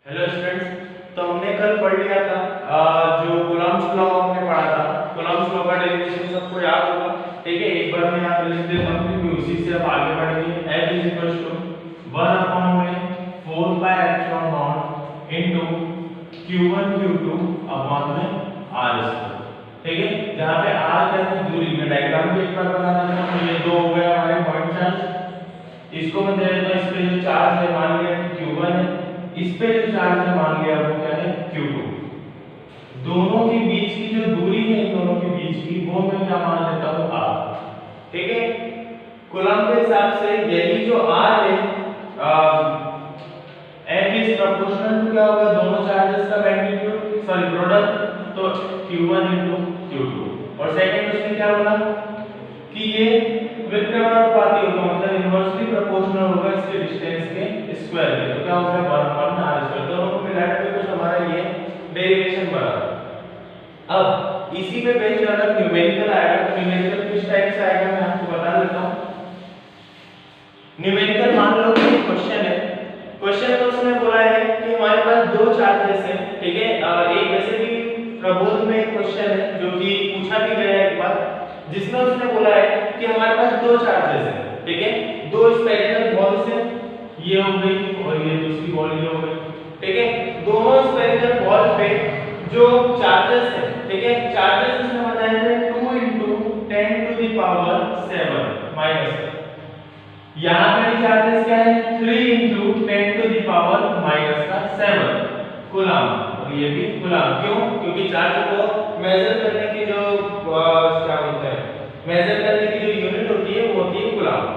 Hello students. तो हमने कल पढ़ लिया था जो कूलम्ब्स लॉ हमने पढ़ा था। कूलम्ब्स लॉ का डेरिवेशन सबको याद होगा। ठीक है, एक बार मैं यहाँ पे लिख देता हूँ क्योंकि उसी से अब आगे बढ़ेंगे। F is equal to 1 upon में 4 pi epsilon not into q1 q2 upon में r स्क्वायर। ठीक है, जहाँ पे r क्या है दूरी में डायग्राम भी एक बार बना देता हूँ। तो ये दो हो गए हमारे पॉइंट चार्ज। इसको मैं दे देता हूँ, इस पे जो चार्ज है मान लिया कि q1 है, इस पे जो चार्ज है मान लिया वो क्या है q2। दोनों के बीच की जो दूरी है इन दोनों के बीच की वो मैं क्या मान लेता हूँ r। ठीक है, कूलम्ब के हिसाब से यही जो r है F इज प्रोपोर्शनल टू क्या होगा दोनों चार्जेस का मैग्नीट्यूड सॉरी प्रोडक्ट, तो q1 q2। और सेकंड क्वेश्चन क्या बोला कि ये व्युत्क्रमानुपाती होगा, मतलब इनवर्सली प्रोपोर्शनल होगा इसके डिस्टेंस के स्क्वायर के। तो क्या हो गया 1 अपॉन r स्क्वायर। दोनों को मिलाकर के कुछ हमारा ये डेरिवेशन बना। अब इसी पे बेस्ड अगर न्यूमेरिकल आएगा तो न्यूमेरिकल किस टाइप से आएगा मैं आपको बता देता हूं। न्यूमेरिकल मान लो कि क्वेश्चन है, क्वेश्चन में उसने बोला है कि हमारे पास दो चार्जेस हैं। ठीक है, एक वैसे भी प्रबोध में एक क्वेश्चन है जो कि पूछा भी गया है एक बार, जिसमें उसने बोला है कि हमारे पास दो चार्जेस हैं। ठीक है, दो स्फेरिकल बॉल्स हैं, ये हो गई और ये दूसरी बॉल ये हो गई। ठीक है, दोनों स्फेरिकल बॉल पे जो चार्जेस है, ठीक है, चार्जेस उसने बताए थे 2 × 10⁻⁷ माइनस। यहाँ पे भी चार्जेस क्या है 3 × 10⁻⁻⁷ कूलम्ब। और ये भी कूलम्ब। क्यों? क्योंकि चार्ज को मेजर करने की जो क्या बोलते हैं मेजर करने की जो यूनिट होती है वो होती है कूलम्ब।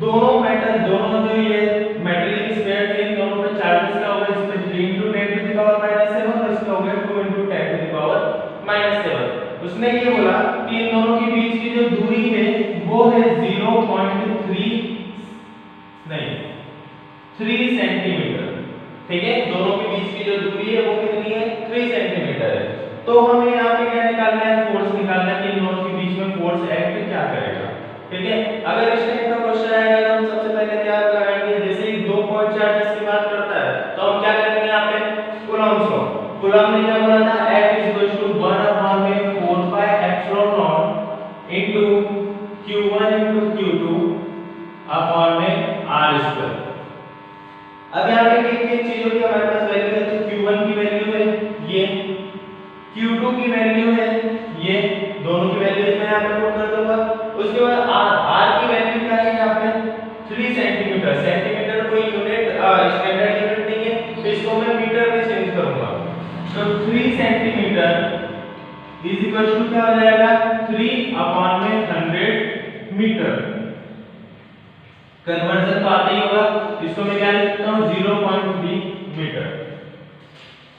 दोनों मेटल दोनों जो ये मेटेलिक स्फीयर थे इन दोनों पे चार्जेस क्या होगा, इसमें 3 × 10⁻⁷ और इसका होगा 2 × 10⁻⁷। उसने ये बोला कि इन दोनों के बीच की जो दूरी है वो है 3 सेंटीमीटर। ठीक है, दोनों के बीच की जो दूरी है वो कितनी है 3 सेंटीमीटर है। तो हमें यहाँ पे क्या निकालना है, फोर्स निकालना है कि इन दोनों के बीच में फोर्स एक्ट क्या करेगा। ठीक है, अगर इस टाइप का क्वेश्चन आएगा तो हम सबसे पहले क्या लगाएंगे, जैसे ही दो पॉइंट चार्जेस की बात करता है तो हम क्या करेंगे यहाँ पे कूलम्ब्स लॉ। कूलम्ब ने क्या बोला था F = 1 अपॉन में 4 pi epsilon not into q1 × q2 upon में r स्क्वायर। अब यहाँ पे किन चीजों की हमारे पास वैल्यू है, तो q1 की वैल्यू है ये, q2 की वैल्यू है ये, दोनों की वैल्यूज मैं यहाँ पे नोट कर दूंगा। उसके बाद r की वैल्यू क्या है यहाँ पे 3 सेंटीमीटर। सेंटीमीटर कोई यूनिट स्टैंडर्ड यूनिट नहीं है, तो इसको मैं मीटर में चेंज करूंगा। तो 3 सेंटीमीटर इज इक्वल टू क्या हो जाएगा 3 अपॉन में 100 मीटर। कन्वर्जन तो आता ही होगा, इसको मैं क्या लिखता हूं 0.3 मीटर।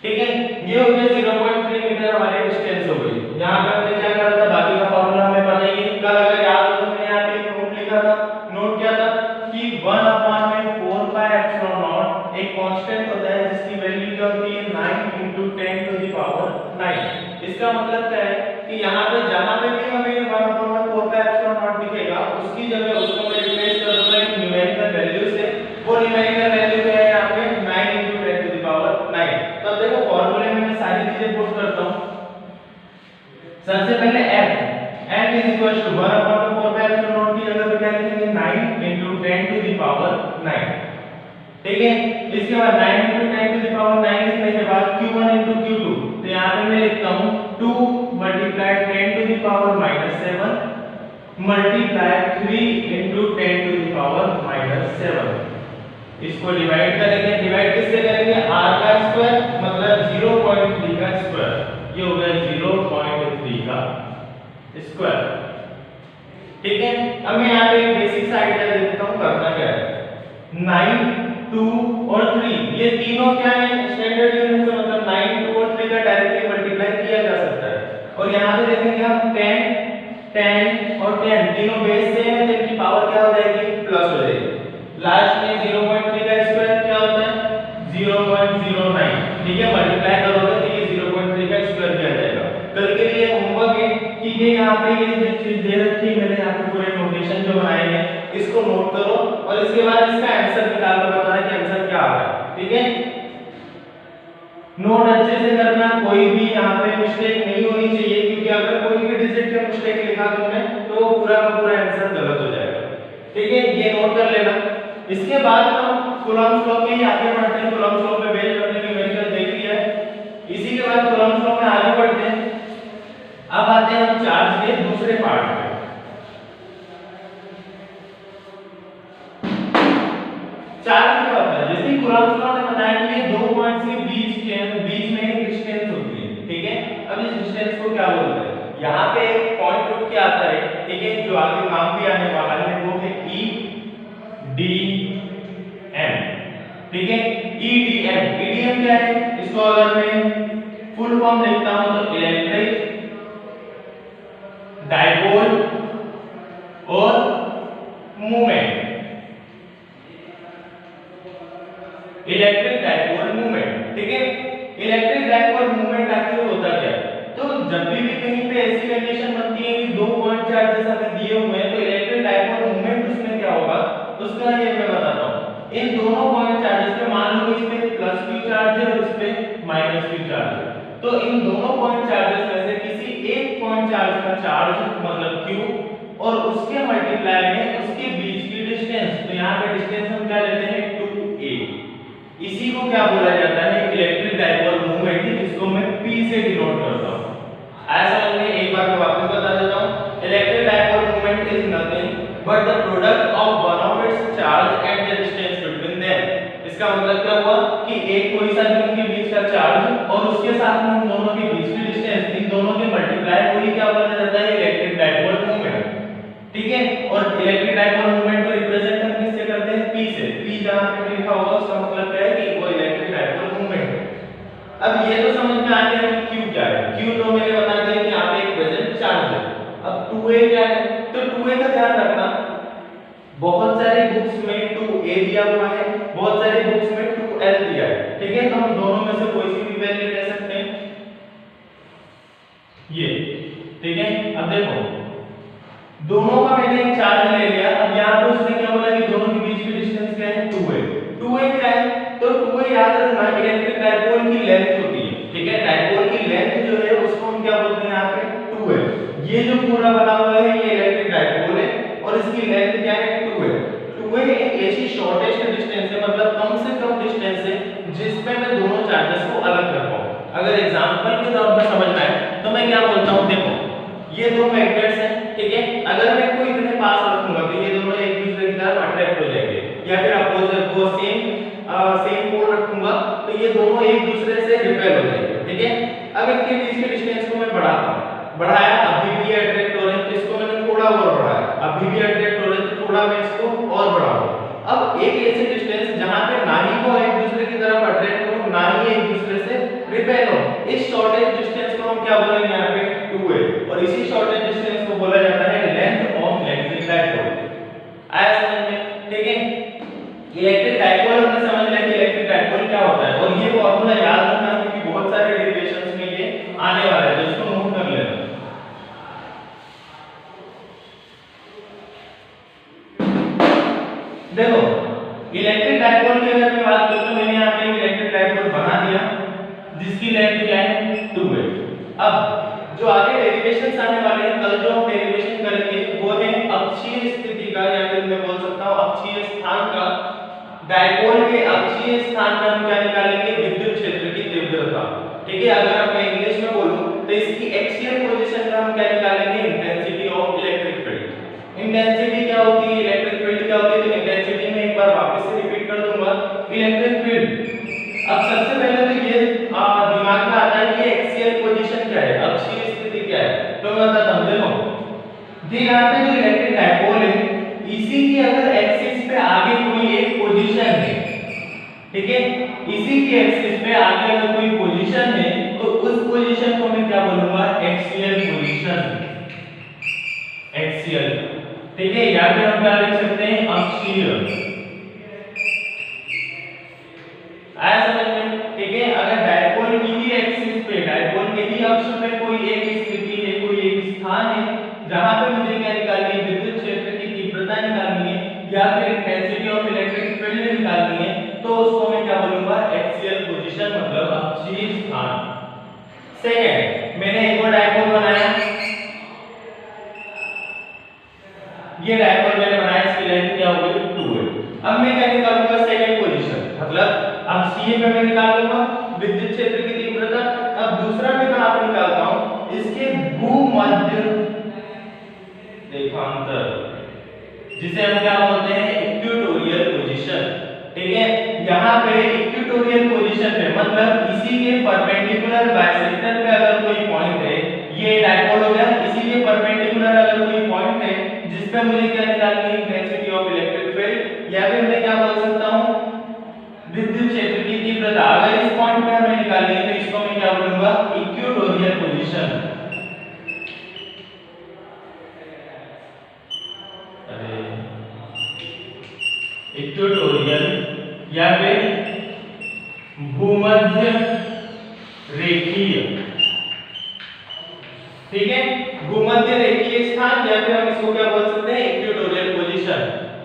ठीक है, ये हो गया 0.3 मीटर हमारी डिस्टेंस हो गई। यहां पे हमने क्या करा था, बाकी का फार्मूला हमें बनाइए। कल अगर याद हो तो मैंने यहां पे एक नोट लिखा था, नोट क्या था कि 1 अपॉन में 4 पाई एप्सिलॉन नॉट एक कांस्टेंट होता है जिसकी वैल्यू क्या होती है 9 × 10⁹। इसका मतलब क्या है कि यहां पे जहां पे भी हमें 1 अपॉन में 4 पाई एप्सिलॉन नॉट दिखेगा उसकी जगह उसको मैं रिप्लेस कर दूंगा एक न्यूमेरिकल वैल्यू से। वो न्यूमेरिकल वैल्यू क्या है यहाँ पे 9 × 10⁹। तो अब देखो फार्मूले में मैं सारी चीजें पुट करता हूं। सबसे पहले F is equal to 1 upon में 4 पाई एप्सिलॉन नॉट की जगह पे क्या लिखेंगे 9 × 10⁹। ठीक है, इसके बाद 9 × 10⁹ लिखने के बाद q1 × q2, तो यहाँ पे मैं लिखता हूँ 2 × 10⁻⁷ मल्टीप्लाई 3 × 10⁻⁷। इसको डिवाइड करेंगे, डिवाइड किससे करेंगे r का स्क्वायर मतलब 0.3 का स्क्वायर, ये हो गया 0.3 का स्क्वायर। ठीक है, अब मैं यहाँ पे एक बेसिक सा आइडिया दे देता हूँ करना क्या है। 9 2 और 3 ये तीनों क्या है स्टैंडर्ड यूनिट से, मतलब 9 2 और 3 का डायरेक्टली मल्टीप्लाई किया जा सकता है। और यहाँ पे देखेंगे हम 10 और 10 तीनों बेस सेम है तो इनकी पावर क्या हो जाएगी प्लस हो जाएगी। लास्ट में 0.3 का स्क्वायर क्या होता है 0.09। ठीक है, मल्टीप्लाई करोगे तो ये 0.3 का स्क्वायर किया जाएगा। कल के लिए होमवर्क है कि ये यहाँ पे ये जो चीज दे रखी है मैंने यहाँ पे पूरे नोटेशन जो बनाए हैं इसको नोट करो और इसके बाद इसका आंसर निकाल कर बताना कि आंसर क्या आ रहा है। ठीक है, नोट अच्छे से करना, कोई भी यहाँ पे मिस्टेक नहीं होनी चाहिए, क्योंकि अगर कोई भी डिजिट का मिस्टेक लिखा तुमने तो वो पूरा का पूरा आंसर गलत हो जाएगा। ठीक है, ये नोट कर लेना। इसके बाद हम कूलम्ब्स लॉ के आगे बढ़ते हैं। कूलम्ब्स लॉ पे बेस्ड हमने न्यूमेरिकल देख लिया है। इसी के बाद कूलम्ब्स लॉ में आगे बढ़ते हैं। अब आते हैं हम चार्ज के दूसरे पार्ट पे। चार्ज क्या होता है? जैसे कूलम्ब्स लॉ ने बताया कि ये दो पॉइंट्स के बीच में एक डिस्टेंस होती है। ठीक है, अब इस डिस्टेंस को क्या बोलते हैं? यहाँ पे एक पॉइंट उठ के आता है, ठीक है, जो आगे काम भी आने वाला है, वो है ई डी एम। ठीक है, ईडीएम। ईडीएम क्या है? इसको अगर मैं फुल फॉर्म लिखता हूं तो इलेक्ट्रिक डाइपोल और मूवमेंट। Electric dipole movement. ठीक है, इलेक्ट्रिक डाइपोल मूवमेंट आखिर होता क्या है? तो जब भी कहीं पे ऐसी कंडीशन बनती है कि दो पॉइंट चार्जेस हमें दिए हुए हैं, तो इलेक्ट्रिक डाइपोल मूवमेंट उसमें क्या होगा उसका ये मैं बताता हूं। इन दोनों पॉइंट चार्जेस पे मान लो इस पे प्लस क्यू चार्ज है और इस पे माइनस क्यू चार्ज है, तो इन दोनों पॉइंट चार्जेस में से किसी एक पॉइंट चार्ज का चार्ज मतलब क्यू और उसके मल्टीप्लाई में उसके बीच की डिस्टेंस, तो यहाँ पे डिस्टेंस हम क्या लेते हैं 2a। इसी को क्या बोला जाता है? इलेक्ट्रिक डाइपोल मूवमेंट, जिसको मैं p से डिनोट करता हूं। ऐसा हमने एक बार वापस बता देता हूं। Electric dipole movement is nothing but the product of one of its charge and the distance between them. इसका मतलब क्या हुआ कि एक कोई सा भी उनके बीच का चार्ज और उसके साथ में उन दोनों के बीच की डिस्टेंस, इन दोनों के मल्टीप्लाई को ही क्या बोला जाता है? Electric dipole movement. ठीक है, और इलेक्ट्रिक डाइपोल मूवमेंट को रिप्रेजेंट हम किससे करते हैं? p से। p जहां पे लिखा होगा उसका मतलब क्या है कि वो इलेक्ट्रिक डाइपोल मूवमेंट है। अब ये तो समझ में आ गया कि q क्या है। q तो मैंने बता दिया कि यहां पे एक प्रेजेंट चार्ज है। अब 2a क्या है? तो 2a का ध्यान रखना, बहुत सारे बुक्स में 2a दिया हुआ है, बहुत सारे बुक्स में 2l दिया है। ठीक है, तो हम दोनों में से कोई सी भी वैल्यू ले सकते हैं ये। ठीक है, अब देखो दोनों का मैंने एक चार्ज ले लिया। अब यहाँ पे उसने क्या बोला कि दोनों के बीच की डिस्टेंस क्या है? 2a। 2a क्या है? तो 2a याद रखना इलेक्ट्रिक डाइपोल की लेंथ होती है। ठीक है, डाइपोल की लेंथ जो है उसको हम क्या बोलते हैं? यहाँ पे 2a। ये जो पूरा बना हुआ है ये इलेक्ट्रिक डाइपोल है और इसकी लेंथ क्या है? 2a। 2a एक ऐसी शॉर्टेस्ट डिस्टेंस है, मतलब कम से कम डिस्टेंस है जिस पे मैं दोनों चार्जेस को अलग कर पाऊं। अगर एग्जांपल के तौर पर समझना है तो मैं क्या बोलता हूं, देखो ये दो मैग्नेट्स हैं। ठीक है, अगर मैं इनको इतने पास रखूंगा तो ये दोनों एक दूसरे की तरफ अट्रैक्ट हो जाएंगे, या फिर अपोजिट को सेम पोल रखूंगा तो ये दोनों एक दूसरे से रिपेल हो जाएंगे। ठीक है, अब इनके बीच के डिस्टेंस को मैं बढ़ाता हूं, बढ़ाया अभी भी अट्रैक्ट हो रहे हैं तो इसको मैंने थोड़ा और बढ़ाया, अभी भी अट्रैक्ट हो रहे हैं तो थोड़ा मैं इसको और बढ़ाऊंगा। अब एक ऐसे डिस्टेंस जहां पे ना ही वो एक दूसरे की तरफ अट्रैक्ट हो ना ही एक दूसरे से रिपेल हो, इस शॉर्टेज डिस्टेंस को हम क्या बोलेंगे? यहाँ पे 2a। और इसी शॉर्टेज डिस्टेंस को बोला जाता है लेंथ ऑफ इलेक्ट्रिक डाइपोल। आया समझ में? ठीक है, इलेक्ट्रिक डाइपोल हमने समझ लिया कि इलेक्ट्रिक डाइपोल क्या होता है, और ये फार्मूला याद रखना क्योंकि बहुत सारे डेरिवेशंस में ये आने वाला है, तो इसको नोट कर लेना। देखो इलेक्ट्रिक डाइपोल की अगर मैं बात करूं तो मैंने यहाँ पे इलेक्ट्रिक डाइपोल बना दिया जिसकी लेंथ क्या है? 2a। अब जो आगे डेरिवेशंस आने वाले हैं, कल जो हम डेरिवेशन करेंगे वो है अक्षीय स्थिति का, या फिर मैं बोल सकता हूं अक्षीय स्थान का। डाइपोल के अक्षीय स्थान में हम क्या निकालेंगे? विद्युत क्षेत्र की तीव्रता। ठीक है, अगर मैं इंग्लिश में बोलूं तो इसकी एक्सियल पोजीशन में हम क्या निकालेंगे? Intensity of electric field. Intensity क्या होती है? इलेक्ट्रिक फील्ड क्या होती है? तो इंटेंसिटी में एक बार वापस से रिपीट कर दूंगा, इलेक्ट्रिक फील्ड। अब सबसे पहले तो ये दिमाग में आता है कि एक्सियल पोजीशन क्या है, अक्षीय स्थिति क्या है, तो मैं बताता हूं। देखो ये यहाँ पे जो इलेक्ट्रिक डाइपोल है इसी की अगर एक्सिस पे आगे कोई एक पोजीशन है, ठीक है, इसी की एक्सिस पे आगे अगर कोई पोजीशन है तो उस पोजीशन को मैं क्या बोलूंगा? Axial position. एक्सियल। ठीक है, या फिर हम क्या लिख सकते हैं? अक्षीय। आया समझ में? ठीक है, अगर डाइपोल की ही एक्सिस पे, डाइपोल के ही अक्ष पे कोई एक स्थिति है, कोई एक स्थान है जहां पे मुझे क्या निकालनी है? विद्युत क्षेत्र की तीव्रता निकालनी है या फिर इंटेंसिटी ऑफ इलेक्ट्रिक फील्ड निकालनी है, तो उसको मैं क्या बोलूंगा? एक्सियल पोजीशन, मतलब अक्षीय सेकंड, मैंने एक और डायपोल बनाया, ये डायपोल मैंने बनाया, इसकी लेंथ क्या होगी 2 है। अब मैं क्या निकालूंगा सेकंड पोजीशन, मतलब अब सी पे मैं निकाल लूंगा विद्युत क्षेत्र की तीव्रता। अब दूसरा मैं कहां पे निकालता हूं, इसके भूमध्य रेखांतर, जिसे हम क्या बोलते हैं इक्वेटोरियल पोजीशन। ठीक है, यहाँ पे इक्वेटोरियल पोजीशन पे मतलब इसी के परपेंडिकुलर बाइसेक्टर पे अगर कोई पॉइंट है, ये डायपोल हो गया, इसी के परपेंडिकुलर अगर कोई पॉइंट है जिस पे मुझे क्या निकालनी है इंटेंसिटी ऑफ इलेक्ट्रिक फील्ड, या फिर मैं क्या बोल सकता हूँ विद्युत क्षेत्र की तीव्रता, अगर इस पॉइंट पे हमें निकालनी है तो इसको मैं क्या बोलूंगा इक्वेटोरियल पोजीशन। इक्वेटोरियल या फिर भूमध्य रेखीय, ठीक है, भूमध्य रेखीय स्थान, या फिर हम इसको क्या बोल सकते हैं इक्वेटोरियल पोजीशन।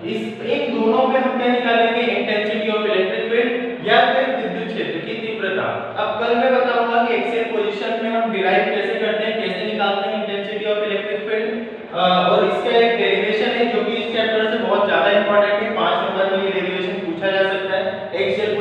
इस इन दोनों पे हम क्या निकालेंगे इंटेंसिटी ऑफ इलेक्ट्रिक फील्ड या फिर विद्युत क्षेत्र की तीव्रता। अब कल मैं बताऊंगा कि एक्सियल पोजीशन में हम डिराइव कैसे करते हैं, कैसे निकालते हैं इंटेंसिटी ऑफ इलेक्ट्रिक फील्ड, और इसका एक डेरिवेशन है जो कि इस चैप्टर से बहुत ज्यादा इंपॉर्टेंट है, 5 नंबर में ये डेरिवेशन पूछा जा सकता है। एक्सियल